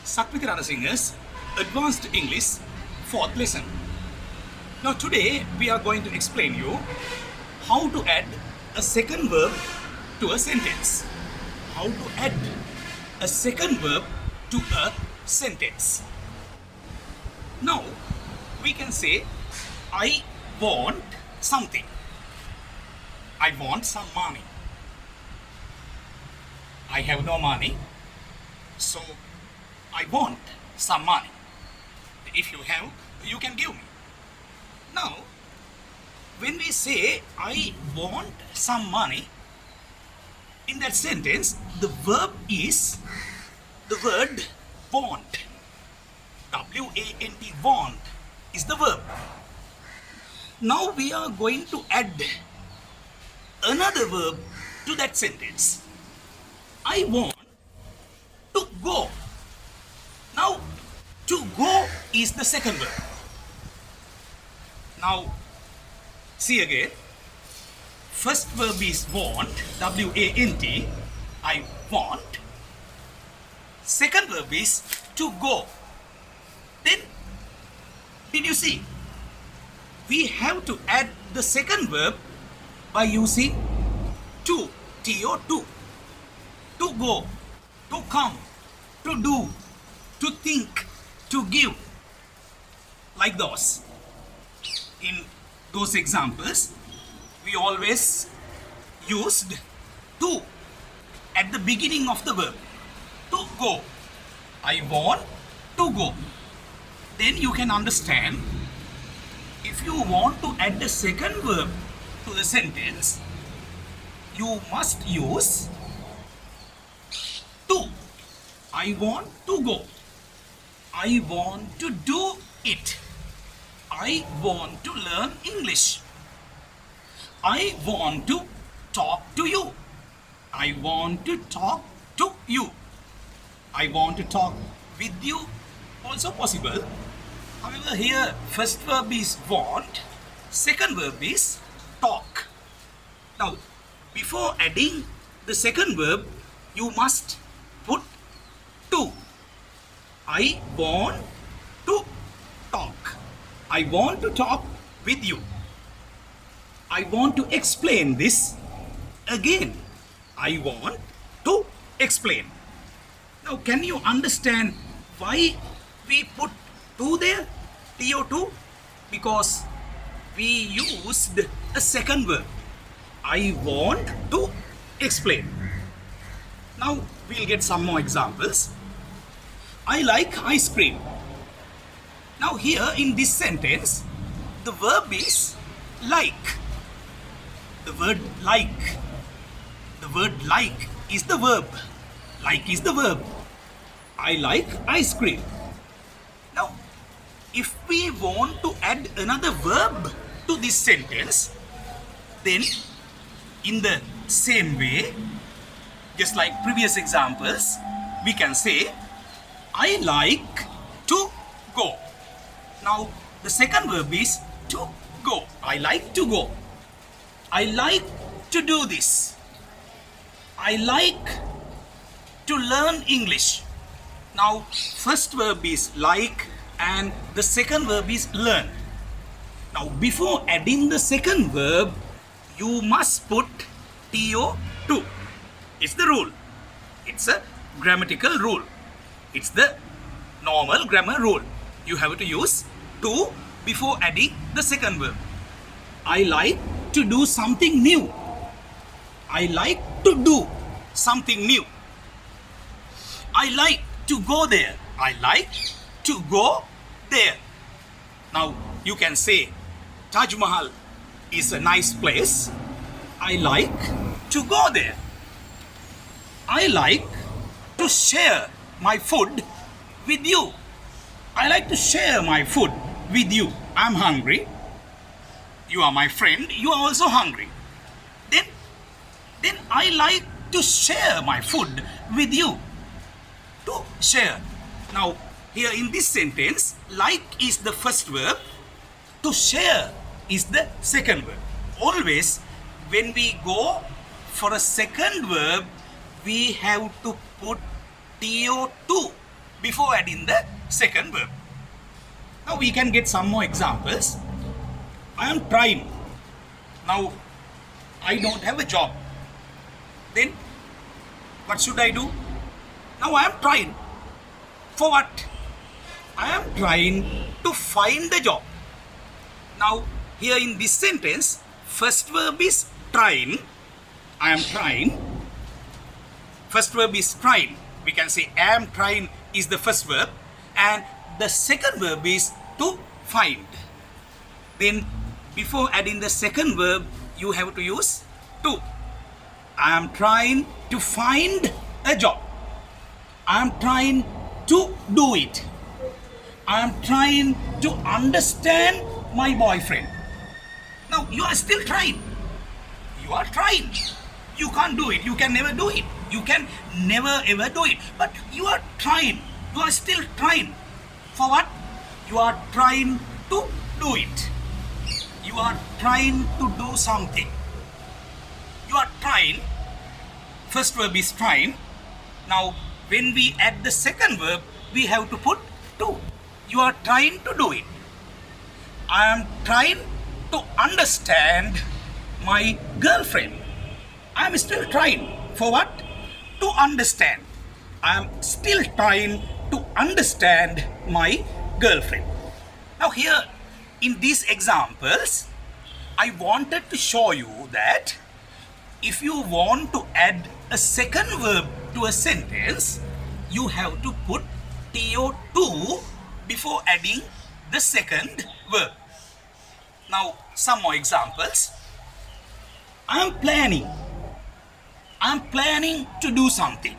Sakpiti Ranasinghe's Advanced English 4th lesson. Now today we are going to explain you how to add a second verb to a sentence. How to add a second verb to a sentence. Now we can say I want something. I want some money. I have no money, so I want some money. If you have, you can give me. Now, when we say I want some money, in that sentence, the verb is the word want. W-A-N-T, want is the verb. Now we are going to add another verb to that sentence. I want to go. Now, to go is the second verb. Now, see again. First verb is want, W-A-N-T, I want. Second verb is to go. Then, did you see? We have to add the second verb by using to, T-O-to. To go, to come, to do, to think, to give. Like those. In those examples, we always used to at the beginning of the verb. To go. I want to go. Then you can understand, if you want to add the second verb to the sentence, you must use to. I want to go. I want to do it. I want to learn English. I want to talk to you. I want to talk to you. I want to talk with you. Also possible. However, here first verb is want, second verb is talk. Now, before adding the second verb, you must put to. I want to talk. I want to talk with you. I want to explain this again. I want to explain. Now, can you understand why we put to there? TO2? Because we used a second verb. I want to explain. Now, we'll get some more examples. I like ice cream. Now here in this sentence, the verb is like. The word like. The word like is the verb. Like is the verb. I like ice cream. Now, if we want to add another verb to this sentence, then in the same way, just like previous examples, we can say, I like to go. Now, the second verb is to go. I like to go. I like to do this. I like to learn English. Now, first verb is like and the second verb is learn. Now, before adding the second verb, you must put TO2. It's the rule. It's a grammatical rule. It's the normal grammar rule. You have to use to before adding the second verb. I like to do something new. I like to do something new. I like to go there. I like to go there. Now you can say Taj Mahal is a nice place. I like to go there. I like to share my food with you. I like to share my food with you. I'm hungry. You are my friend. You are also hungry. Then I like to share my food with you. To share. Now, here in this sentence, like is the first verb. To share is the second verb. Always, when we go for a second verb, we have to put TO2 before adding the second verb. Now we can get some more examples. I am trying. Now I don't have a job. Then what should I do? Now I am trying. For what? I am trying to find a job. Now here in this sentence, first verb is trying. I am trying. First verb is trying. We can say am trying is the first verb, and the second verb is to find. Then before adding the second verb, you have to use to. I am trying to find a job. I am trying to do it. I am trying to understand my boyfriend. Now you are still trying. You are trying. You can't do it. You can never do it. You can never ever do it. But you are trying. You are still trying. For what? You are trying to do it. You are trying to do something. You are trying. First verb is trying. Now when we add the second verb, we have to put to. You are trying to do it. I am trying to understand my girlfriend. I am still trying. For what? To understand. I am still trying to understand my girlfriend. Now here in these examples, I wanted to show you that if you want to add a second verb to a sentence, you have to put to before adding the second verb. Now some more examples. I am planning. I am planning to do something.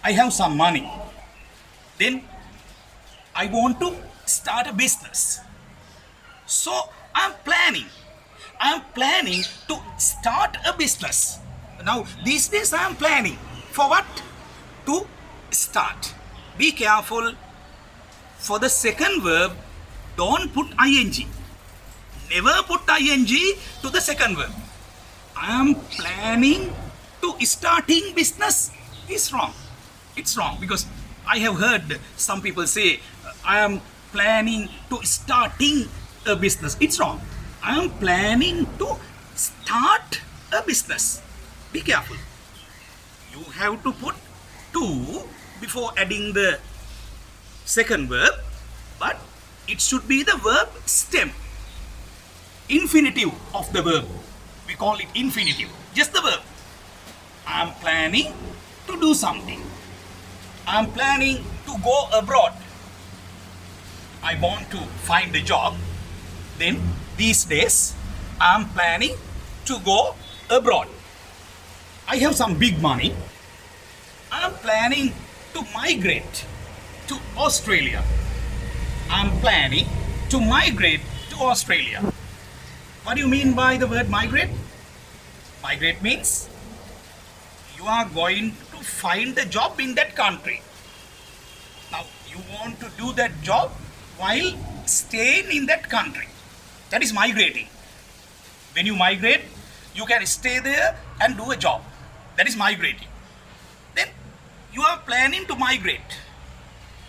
I have some money. Then I want to start a business. So I am planning. I am planning to start a business. Now these days I am planning. For what? To start. Be careful. For the second verb, don't put ing. Never put ing to the second verb. I am planning to starting business is wrong. It's wrong because I have heard some people say I am planning to starting a business. It's wrong. I am planning to start a business. Be careful. You have to put to before adding the second verb, but it should be the verb stem. Infinitive of the verb. We call it infinitive. Just the verb. I am planning to do something. I am planning to go abroad. I want to find a job. Then these days I am planning to go abroad. I have some big money. I am planning to migrate to Australia. I am planning to migrate to Australia. What do you mean by the word migrate? Migrate means you are going to find a job in that country. Now you want to do that job while staying in that country. That is migrating. When you migrate, you can stay there and do a job. That is migrating. Then you are planning to migrate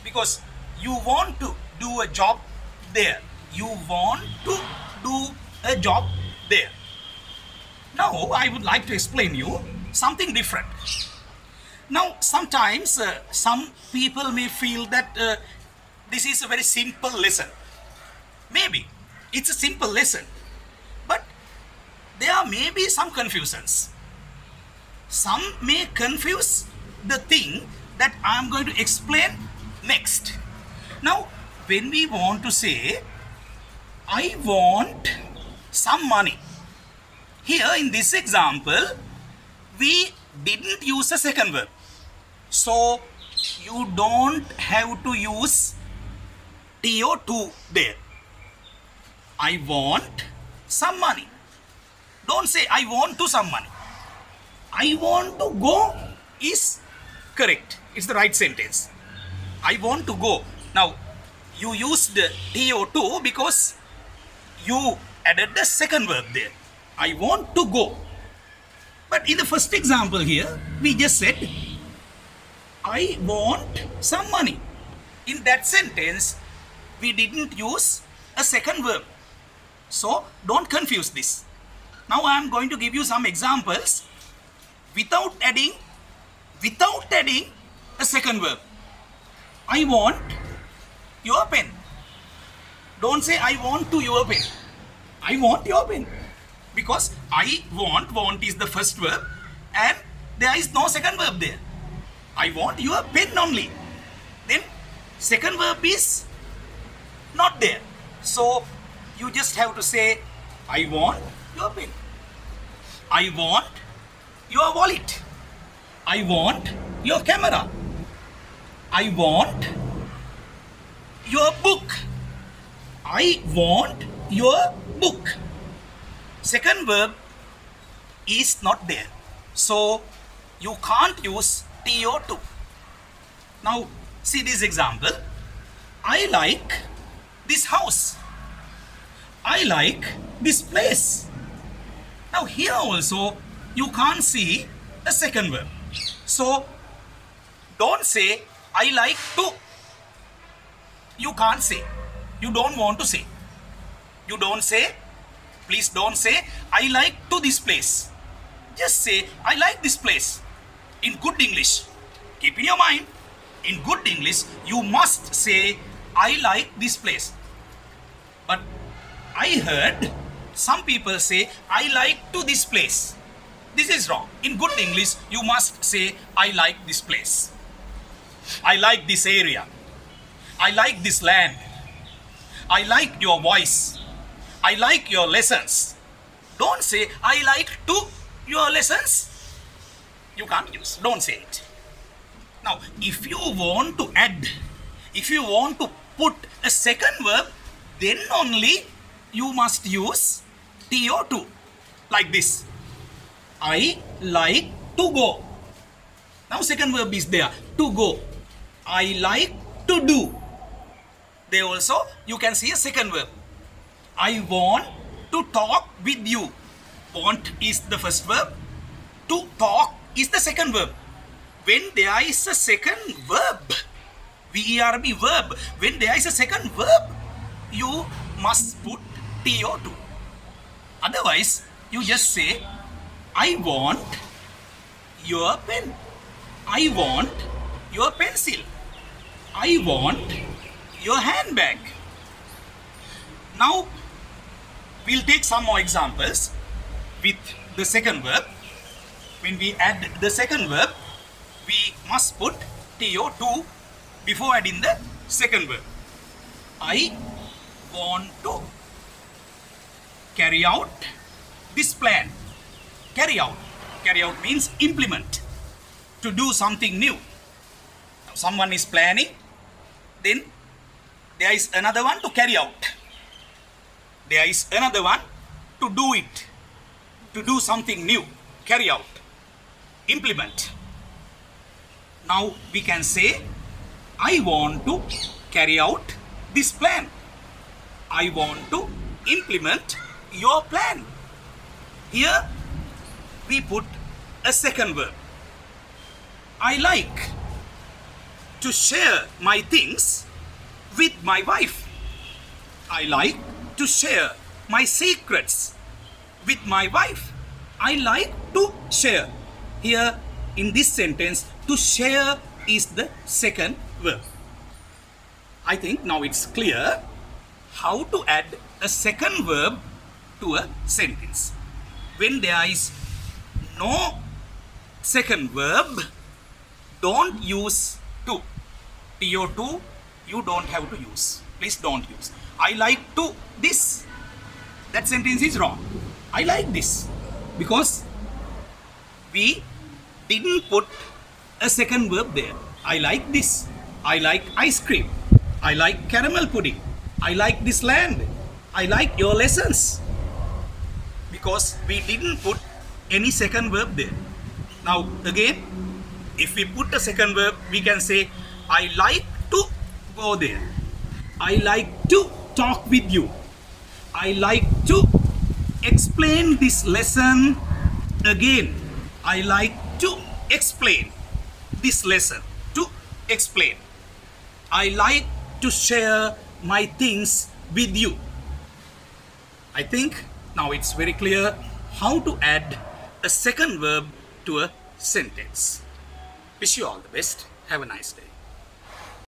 because you want to do a job there. You want to do a job there. Now I would like to explain you something different. Now sometimes some people may feel that this is a very simple lesson. Maybe it's a simple lesson, but there may be some confusions. Some may confuse the thing that I am going to explain next. Now when we want to say I want some money, here in this example we didn't use a second verb, so you don't have to use to there. I want some money. Don't say I want to some money. I want to go is correct. It's the right sentence. I want to go. Now you used to because you added the second verb there. I want to go. But in the first example here, we just said I want some money. In that sentence, we didn't use a second verb. So don't confuse this. Now I am going to give you some examples without adding a second verb. I want your pen. Don't say I want to your pen. I want your pen. Because I want is the first verb and there is no second verb there. I want your pen only. Then second verb is not there. So you just have to say I want your pen. I want your wallet. I want your camera. I want your book. I want your book. Second verb is not there. So you can't use TO2. Now see this example. I like this house. I like this place. Now here also you can't see a second verb. So don't say I like to. You can't say. You don't want to say. You don't say. Please don't say I like to this place. Just say I like this place. In good English. Keep in your mind. In good English you must say I like this place. But I heard some people say I like to this place. This is wrong. In good English you must say I like this place. I like this area. I like this land. I like your voice. I like your lessons. Don't say I like to your lessons. You can't use. Don't say it. Now if you want to add, if you want to put a second verb, then only you must use TO2 like this. I like to go. Now second verb is there, to go. I like to do. There also you can see a second verb. I want to talk with you. Want is the first verb. To talk is the second verb. When there is a second verb, verb, verb. When there is a second verb, you must put TO2. Otherwise, you just say, I want your pen. I want your pencil. I want your handbag. Now, we'll take some more examples with the second verb. When we add the second verb, we must put TO2 before adding the second verb. I want to carry out this plan. Carry out. Carry out means implement. To do something new. Now, someone is planning, then there is another one to carry out. There is another one to do it. To do something new. Carry out. Implement. Now we can say, I want to carry out this plan. I want to implement your plan. Here we put a second verb. I like to share my things with my wife. I like to share my secrets with my wife. I like to share. Here in this sentence, to share is the second verb. I think now it's clear how to add a second verb to a sentence. When there is no second verb, don't use to. TO2 you don't have to use. Please don't use. I like to this. That sentence is wrong. I like this. Because we didn't put a second verb there. I like this. I like ice cream. I like caramel pudding. I like this land. I like your lessons. Because we didn't put any second verb there. Now again, if we put a second verb, we can say, I like to go there. I like to talk with you. I like to explain this lesson again. I like to explain this lesson to explain. I like to share my things with you. I think now it's very clear how to add a second verb to a sentence. Wish you all the best. Have a nice day.